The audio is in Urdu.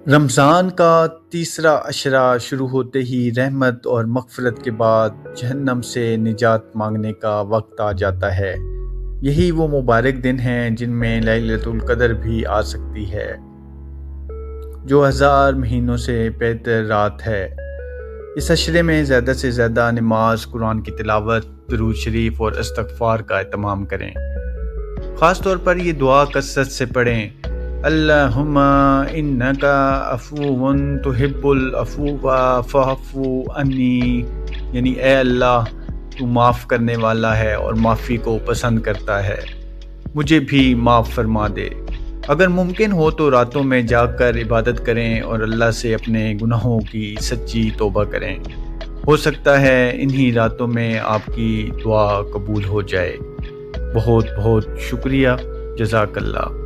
رمضان کا تیسرا عشرہ شروع ہوتے ہی رحمت اور مغفرت کے بعد جہنم سے نجات مانگنے کا وقت آ جاتا ہے۔ یہی وہ مبارک دن ہیں جن میں لیلۃ القدر بھی آ سکتی ہے، جو 1000 مہینوں سے بہتر رات ہے۔ اس عشرے میں زیادہ سے زیادہ نماز، قرآن کی تلاوت، درود شریف اور استغفار کا اہتمام کریں۔ خاص طور پر یہ دعا کثرت سے پڑھیں: اللہم انکا عفو تحب العفو فاعف عنی، یعنی اے اللہ تو معاف کرنے والا ہے اور معافی کو پسند کرتا ہے، مجھے بھی معاف فرما دے۔ اگر ممکن ہو تو راتوں میں جاگ کر عبادت کریں اور اللہ سے اپنے گناہوں کی سچی توبہ کریں۔ ہو سکتا ہے انہی راتوں میں آپ کی دعا قبول ہو جائے۔ بہت بہت شکریہ، جزاک اللہ۔